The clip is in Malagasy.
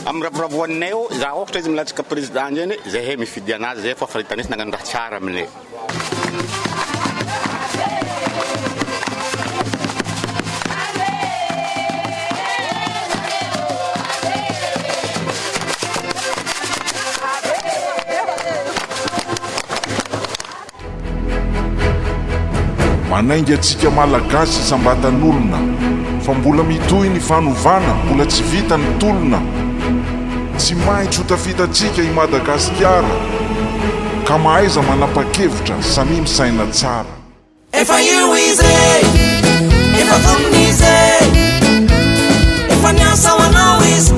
amiravoravoanay za ohatra izy milatsaka président zany zahay mifidy anazy zay fa fahitana izy nagnano raha tsara aminay. Manainga atsika malagasy sambatan'olona fa mbola mitohy ny fanovana mbola tsy vita ny tolona tsy maintsy ho tafitatsika i Madagasikara ka mahaiza manapa-kevitra samy misaina tsara efa io izy efa vonona izy efa niasa ho anao izy